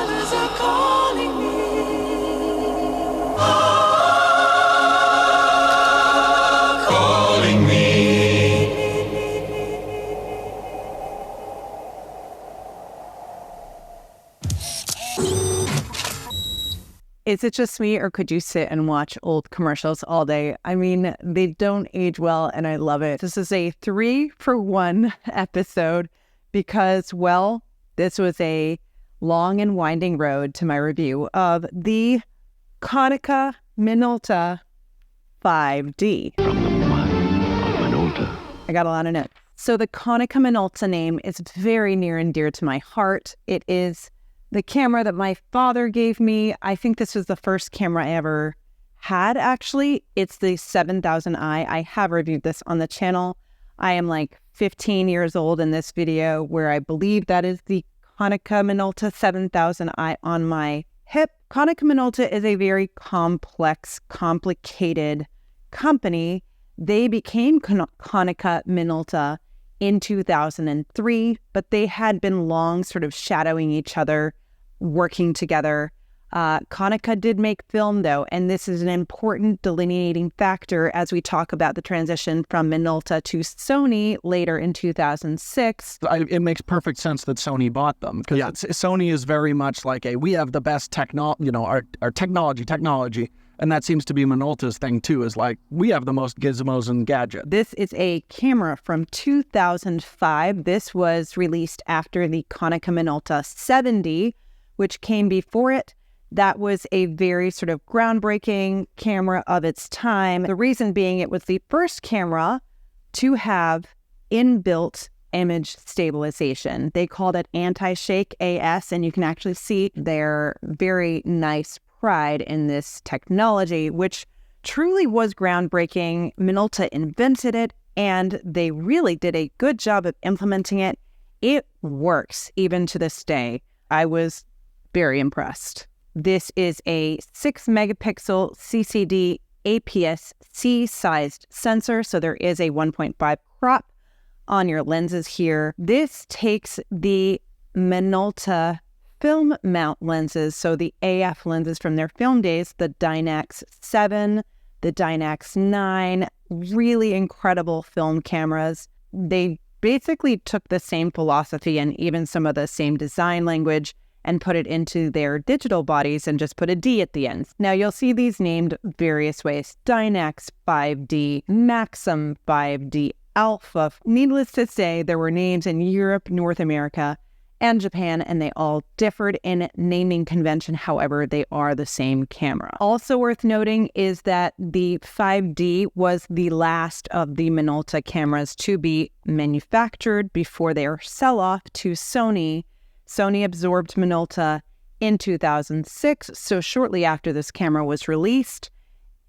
Others are calling me. Calling me. Is it just me, or could you sit and watch old commercials all day? I mean, they don't age well, and I love it. This is a 3-for-1 episode because, well, this was a long and winding road to my review of the Konica Minolta 5D. From the mind of Minolta. I got a lot of notes. So the Konica Minolta name is very near and dear to my heart. It is the camera that my father gave me. I think this was the first camera I ever had, actually. It's the 7000i. I have reviewed this on the channel. I am like 15 years old in this video, where I believe that is the Konica Minolta 7000i on my hip. Konica Minolta is a very complex, complicated company. They became Konica Minolta in 2003, but they had been long sort of shadowing each other, working together. Konica did make film, though, and this is an important delineating factor as we talk about the transition from Minolta to Sony later in 2006. It makes perfect sense that Sony bought them, because Sony is very much like we have the best our technology. And that seems to be Minolta's thing, too, is like, we have the most gizmos and gadgets. This is a camera from 2005. This was released after the Konica Minolta 70, which came before it. That was a very sort of groundbreaking camera of its time. The reason being, it was the first camera to have inbuilt image stabilization. They called it anti-shake AS, and you can actually see their very nice pride in this technology, which truly was groundbreaking. Minolta invented it, and they really did a good job of implementing it. It works even to this day. I was very impressed. This is a 6-megapixel CCD APS-C sized sensor, so there is a 1.5 crop on your lenses here. This takes the Minolta film mount lenses, so the AF lenses from their film days, the Dynax 7, the Dynax 9, really incredible film cameras. They basically took the same philosophy and even some of the same design language and put it into their digital bodies and just put a D at the end. Now you'll see these named various ways: Dynax 5D, Maxim 5D, Alpha. Needless to say, there were names in Europe, North America, and Japan, and they all differed in naming convention. However, they are the same camera. Also worth noting is that the 5D was the last of the Minolta cameras to be manufactured before their sell-off to Sony. Sony absorbed Minolta in 2006, so shortly after this camera was released.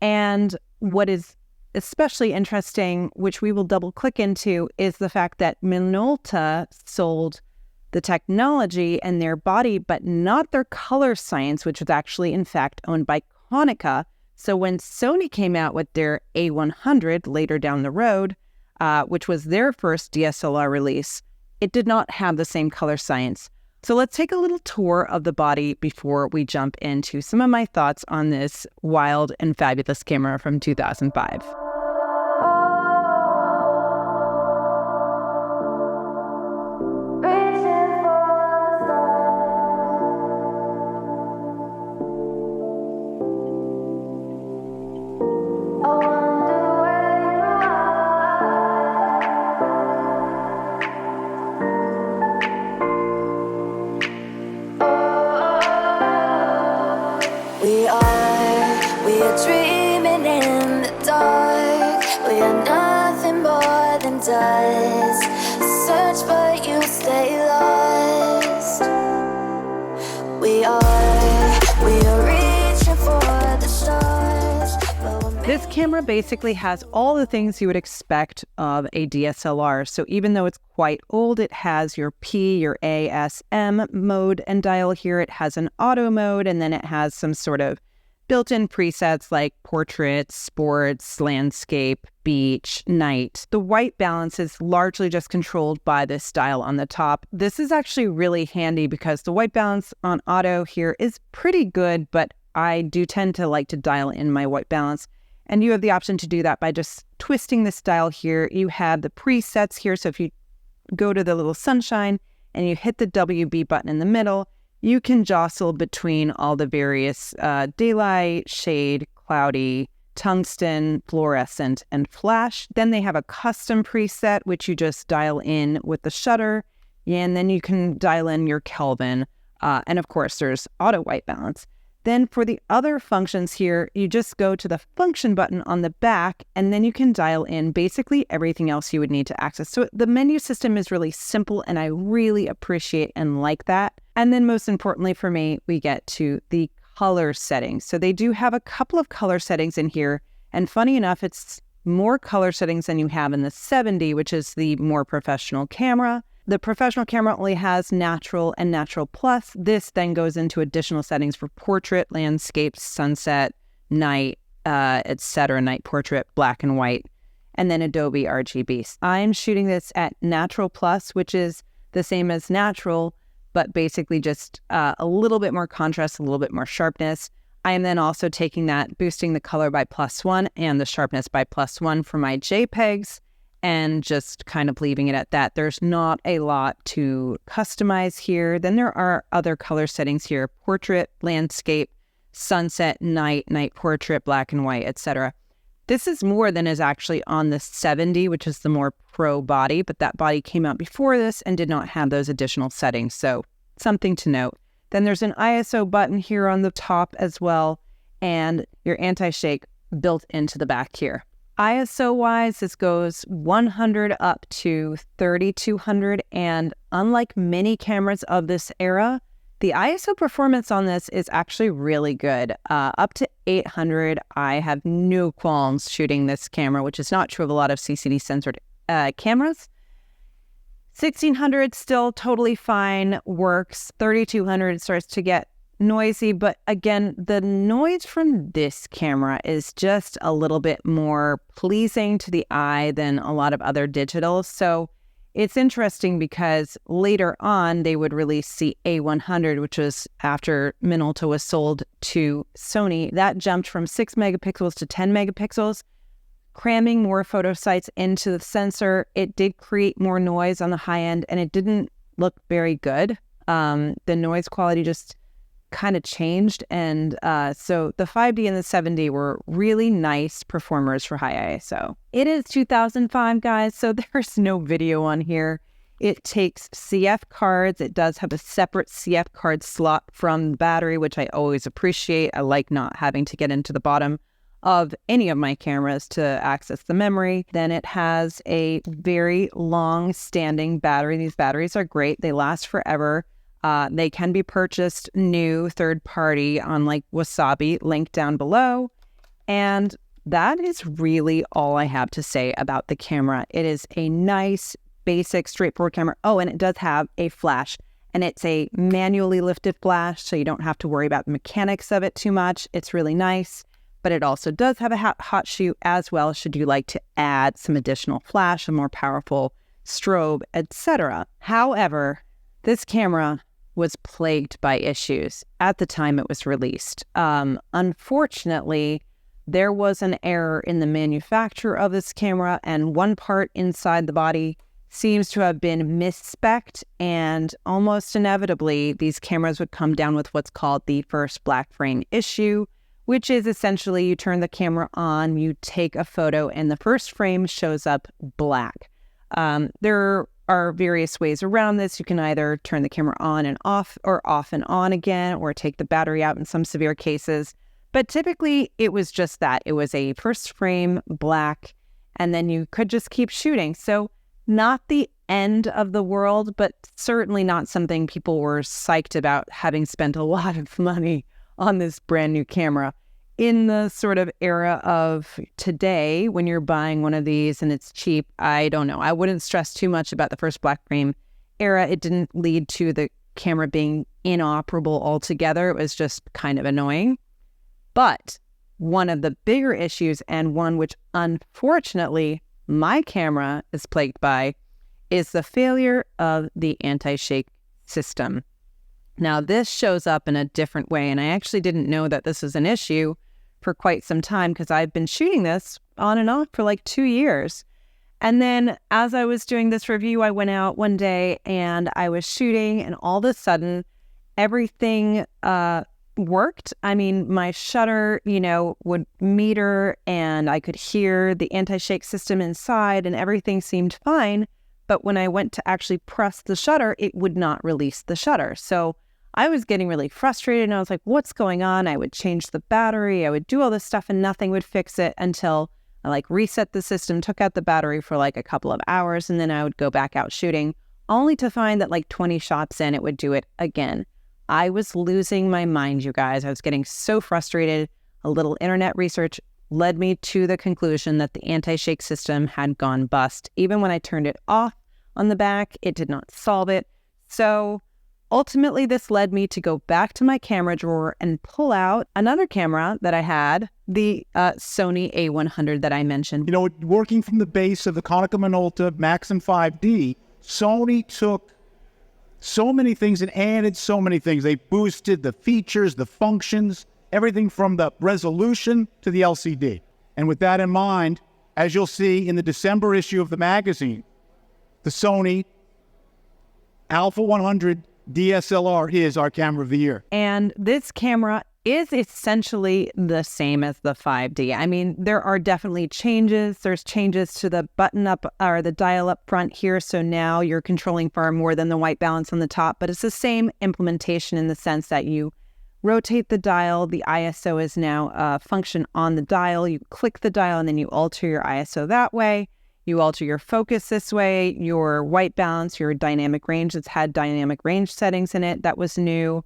And what is especially interesting, which we will double click into, is the fact that Minolta sold the technology and their body, but not their color science, which was actually, in fact, owned by Konica. So when Sony came out with their A100 later down the road, which was their first DSLR release, it did not have the same color science. So let's take a little tour of the body before we jump into some of my thoughts on this wild and fabulous camera from 2005. We are dreaming in the dark. We are nothing more than dust. Search but you stay lost. We are reaching for the stars. This camera basically has all the things you would expect of a DSLR. So even though it's quite old, it has your P, your A, S, M mode and dial here. It has an auto mode, and then it has some sort of built-in presets like portrait, sports, landscape, beach, night. The white balance is largely just controlled by this dial on the top. This is actually really handy because the white balance on auto here is pretty good, but I do tend to like to dial in my white balance. And you have the option to do that by just twisting this dial here. You have the presets here. So if you go to the little sunshine and you hit the WB button in the middle, you can jostle between all the various daylight, shade, cloudy, tungsten, fluorescent, and flash. Then they have a custom preset, which you just dial in with the shutter, and then you can dial in your Kelvin. And of course, there's auto white balance. Then for the other functions here, you just go to the function button on the back, and then you can dial in basically everything else you would need to access. So the menu system is really simple, and I really appreciate and like that. And then most importantly for me, we get to the color settings. So they do have a couple of color settings in here. And funny enough, it's more color settings than you have in the 70, which is the more professional camera. The professional camera only has natural and natural plus. This then goes into additional settings for portrait, landscape, sunset, night, etc., night portrait, black and white, and then Adobe RGB. I'm shooting this at natural plus, which is the same as natural, but basically just a little bit more contrast, a little bit more sharpness. I am then also taking that, boosting the color by +1 and the sharpness by +1 for my JPEGs, and just kind of leaving it at that. There's not a lot to customize here. Then there are other color settings here: portrait, landscape, sunset, night, night portrait, black and white, etc. This is more than is actually on the 70, which is the more pro body, but that body came out before this and did not have those additional settings. So something to note. Then there's an ISO button here on the top as well, and your anti-shake built into the back here. ISO-wise, this goes 100 up to 3200, and unlike many cameras of this era, the ISO performance on this is actually really good. Up to 800, I have no qualms shooting this camera, which is not true of a lot of CCD censored cameras. 1600 still totally fine, works. 3200 starts to get noisy, but again, the noise from this camera is just a little bit more pleasing to the eye than a lot of other digitals. So it's interesting because later on they would release the A100, which was after Minolta was sold to Sony. That jumped from 6 megapixels to 10 megapixels, cramming more photo sites into the sensor. It did create more noise on the high end, and it didn't look very good. The noise quality just kind of changed, and so the 5D and the 7D were really nice performers for high ISO. It is 2005, guys, so there's no video on here. It takes CF cards. It does have a separate CF card slot from the battery, which I always appreciate. I like not having to get into the bottom of any of my cameras to access the memory. Then it has a very long-standing battery. These batteries are great. They last forever. They can be purchased new, third-party on like Wasabi, link down below. And that is really all I have to say about the camera. It is a nice, basic, straightforward camera. Oh, and it does have a flash. And it's a manually lifted flash, so you don't have to worry about the mechanics of it too much. It's really nice. But it also does have a hot shoe as well, should you like to add some additional flash, a more powerful strobe, etc. However, this camera was plagued by issues at the time it was released. Unfortunately, there was an error in the manufacture of this camera, and one part inside the body seems to have been mis-spec'd, and almost inevitably, these cameras would come down with what's called the first black frame issue, which is essentially you turn the camera on, you take a photo, and the first frame shows up black. There are various ways around this. You can either turn the camera on and off, or off and on again, or take the battery out in some severe cases. But typically, it was just that. It was a first frame black, and then you could just keep shooting. So not the end of the world, but certainly not something people were psyched about, having spent a lot of money on this brand new camera. In the sort of era of today, when you're buying one of these and it's cheap, I don't know. I wouldn't stress too much about the first black frame era. It didn't lead to the camera being inoperable altogether. It was just kind of annoying. But one of the bigger issues, and one which unfortunately my camera is plagued by, is the failure of the anti-shake system. Now, this shows up in a different way, and I actually didn't know that this was an issue for quite some time because I've been shooting this on and off for like 2 years. And then as I was doing this review, I went out one day and I was shooting, and all of a sudden everything worked. I mean, my shutter, would meter, and I could hear the anti-shake system inside, and everything seemed fine. But when I went to actually press the shutter, it would not release the shutter. So I was getting really frustrated, and I was like, what's going on? I would change the battery, I would do all this stuff, and nothing would fix it until I reset the system, took out the battery for a couple of hours, and then I would go back out shooting, only to find that 20 shots in, it would do it again. I was losing my mind, you guys. I was getting so frustrated. A little internet research led me to the conclusion that the anti-shake system had gone bust. Even when I turned it off on the back, it did not solve it. So ultimately, this led me to go back to my camera drawer and pull out another camera that I had, the Sony A100 that I mentioned. Working from the base of the Konica Minolta Maxim 5D, Sony took so many things and added so many things. They boosted the features, the functions, everything from the resolution to the LCD. And with that in mind, as you'll see in the December issue of the magazine, the Sony Alpha 100 DSLR is our camera of the year. And this camera is essentially the same as the 5D. I mean, there are definitely changes. There's changes to the button up or the dial up front here. So now you're controlling far more than the white balance on the top, but it's the same implementation in the sense that you rotate the dial. The ISO is now a function on the dial. You click the dial and then you alter your ISO that way. You alter your focus this way, your white balance, your dynamic range. It's had dynamic range settings in it. That was new.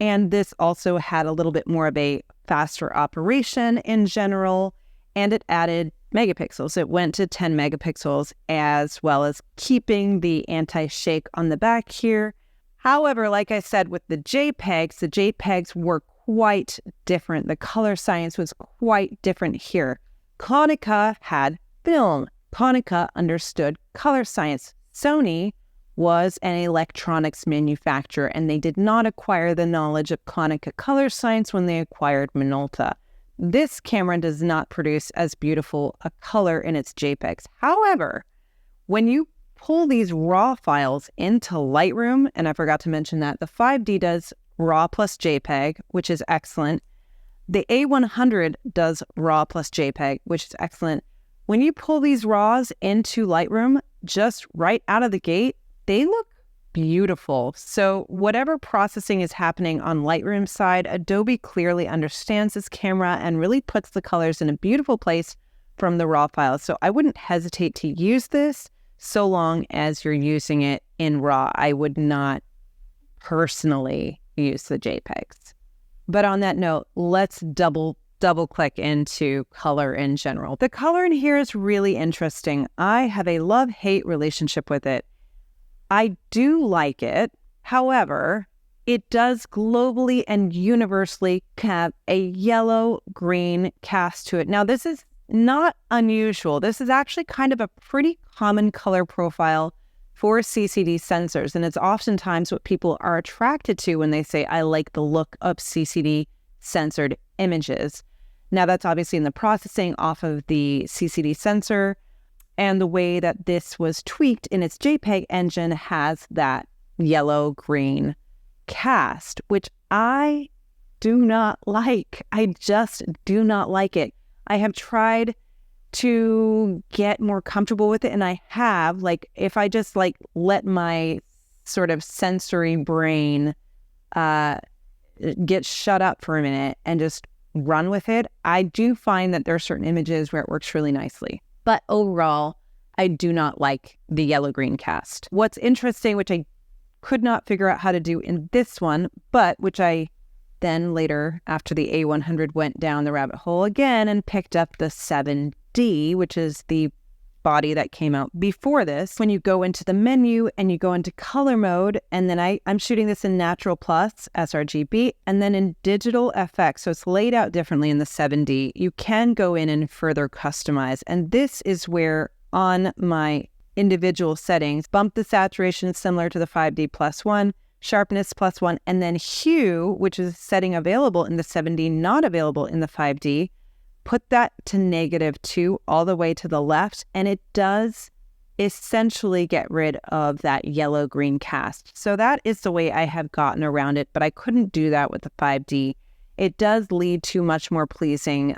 And this also had a little bit more of a faster operation in general, and it added megapixels. It went to 10 megapixels, as well as keeping the anti-shake on the back here. However, like I said, with the JPEGs were quite different. The color science was quite different here. Konica had film. Konica understood color science. Sony was an electronics manufacturer, and they did not acquire the knowledge of Konica color science when they acquired Minolta. This camera does not produce as beautiful a color in its JPEGs. However, when you pull these RAW files into Lightroom, and I forgot to mention that, the 5D does RAW plus JPEG, which is excellent. The A100 does RAW plus JPEG, which is excellent. When you pull these RAWs into Lightroom, just right out of the gate, they look beautiful. So whatever processing is happening on Lightroom side, Adobe clearly understands this camera and really puts the colors in a beautiful place from the RAW files. So I wouldn't hesitate to use this so long as you're using it in RAW. I would not personally use the JPEGs. But on that note, let's double click into color in general. The color in here is really interesting. I have a love-hate relationship with it. I do like it. However, it does globally and universally have a yellow-green cast to it. Now, this is not unusual. This is actually kind of a pretty common color profile for CCD sensors, and it's oftentimes what people are attracted to when they say, I like the look of CCD censored images. Now, that's obviously in the processing off of the CCD sensor, and the way that this was tweaked in its JPEG engine has that yellow-green cast, which I do not like. I just do not like it. I have tried to get more comfortable with it, and I have, if I just let my sort of sensory brain get shut up for a minute and just run with it, I do find that there are certain images where it works really nicely. But overall, I do not like the yellow-green cast. What's interesting, which I could not figure out how to do in this one, but which I then later, after the A100, went down the rabbit hole again and picked up the 7D, which is the body that came out before this. When you go into the menu and you go into color mode, and then I'm shooting this in Natural Plus, sRGB, and then in Digital FX. So it's laid out differently in the 7D. You can go in and further customize. And this is where on my individual settings, bump the saturation similar to the 5D +1, sharpness +1, and then hue, which is a setting available in the 7D, not available in the 5D, put that to -2 all the way to the left, and it does essentially get rid of that yellow-green cast. So that is the way I have gotten around it, but I couldn't do that with the 5D. It does lead to much more pleasing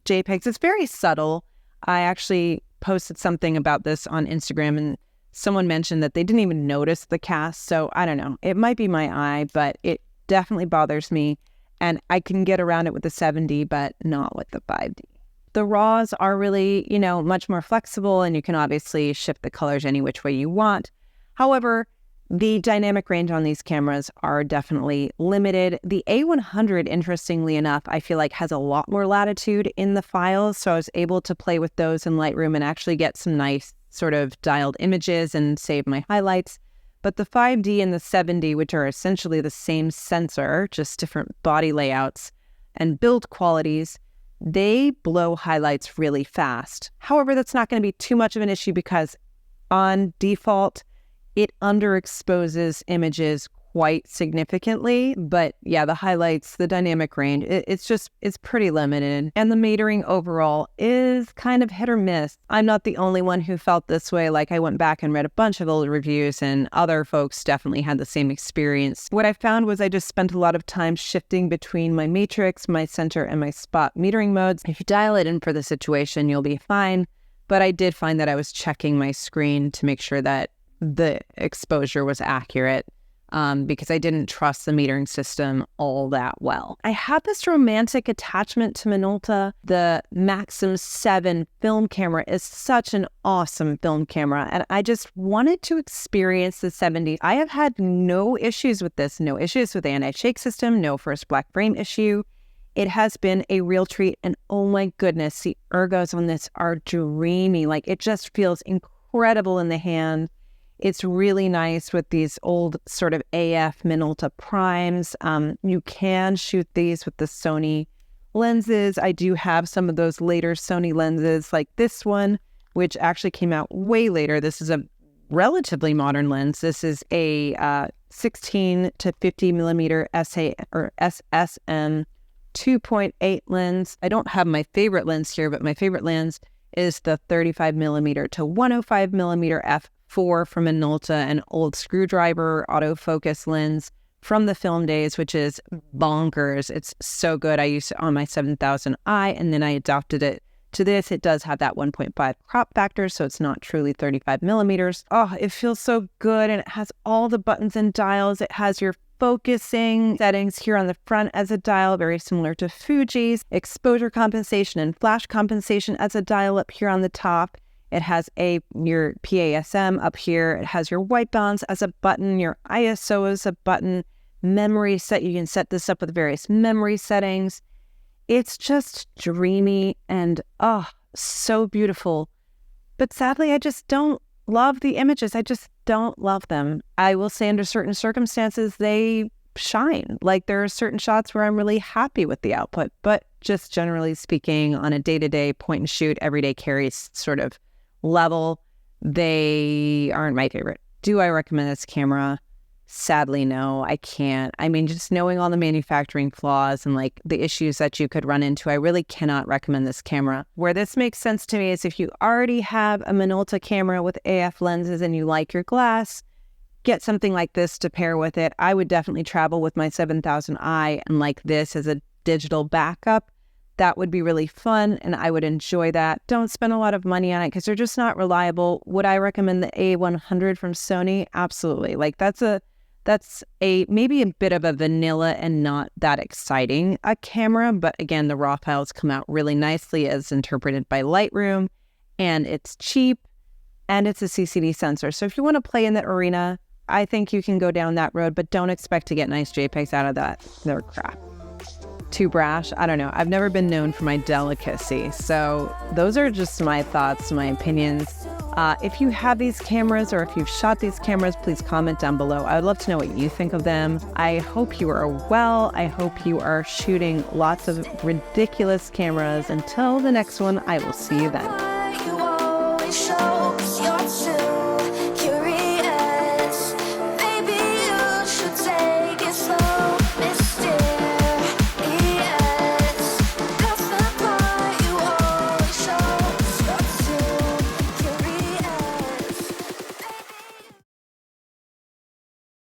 JPEGs. It's very subtle. I actually posted something about this on Instagram, and someone mentioned that they didn't even notice the cast. So I don't know. It might be my eye, but it definitely bothers me. And I can get around it with the 7D, but not with the 5D. The RAWs are really, much more flexible, and you can obviously shift the colors any which way you want. However, the dynamic range on these cameras are definitely limited. The A100, interestingly enough, I feel like has a lot more latitude in the files. So I was able to play with those in Lightroom and actually get some nice sort of dialed images and save my highlights. But the 5D and the 7D, which are essentially the same sensor, just different body layouts and build qualities, they blow highlights really fast. However, that's not going to be too much of an issue because on default, it underexposes images quite significantly. But yeah, the highlights, the dynamic range, it's pretty limited. And the metering overall is kind of hit or miss. I'm not the only one who felt this way. Like, I went back and read a bunch of old reviews, and other folks definitely had the same experience. What I found was I just spent a lot of time shifting between my matrix, my center, and my spot metering modes. If you dial it in for the situation, you'll be fine. But I did find that I was checking my screen to make sure that the exposure was accurate. Because I didn't trust the metering system all that well. I had this romantic attachment to Minolta. The Maxim 7 film camera is such an awesome film camera, and I just wanted to experience the 70. I have had no issues with this, no issues with the anti-shake system, no first black frame issue. It has been a real treat, and oh my goodness, the ergos on this are dreamy. Like, it just feels incredible in the hand. It's really nice with these old sort of AF Minolta primes. You can shoot these with the Sony lenses. I do have some of those later Sony lenses, like this one, which actually came out way later. This is a relatively modern lens. This is a 16 to 50 millimeter SSM 2.8 lens. I don't have my favorite lens here, but my favorite lens is the 35 millimeter to 105 millimeter f4 from Minolta, an old screwdriver autofocus lens from the film days, which is bonkers. It's so good. I used it on my 7000i, and then I adopted it to this. It does have that 1.5 crop factor, so it's not truly 35 millimeters. Oh, it feels so good, and it has all the buttons and dials. It has your focusing settings here on the front as a dial, very similar to Fuji's. Exposure compensation and flash compensation as a dial up here on the top. It has your PASM up here. It has your white balance as a button, your ISO as a button, memory set. You can set this up with various memory settings. It's just dreamy and so beautiful. But sadly, I just don't love the images. I just don't love them. I will say under certain circumstances, they shine. Like, there are certain shots where I'm really happy with the output, but just generally speaking, on a day-to-day point and shoot, everyday carries sort of level, they aren't my favorite. Do I recommend this camera? Sadly, no, I can't. I mean, just knowing all the manufacturing flaws and like the issues that you could run into, I really cannot recommend this camera. Where this makes sense to me is if you already have a Minolta camera with AF lenses and you like your glass, get something like this to pair with it. I would definitely travel with my 7000i and like this as a digital backup. That would be really fun, and I would enjoy that. Don't spend a lot of money on it because they're just not reliable. Would I recommend the A100 from Sony? Absolutely. Like, that's maybe a bit of a vanilla and not that exciting a camera, but again, the raw files come out really nicely as interpreted by Lightroom, and it's cheap, and it's a CCD sensor. So if you want to play in that arena, I think you can go down that road, but don't expect to get nice JPEGs out of that. They're crap. too brash. I don't know. I've never been known for my delicacy. So those are just my thoughts, my opinions. If you have these cameras or if you've shot these cameras, please comment down below. I would love to know what you think of them. I hope you are well. I hope you are shooting lots of ridiculous cameras. Until the next one, I will see you then.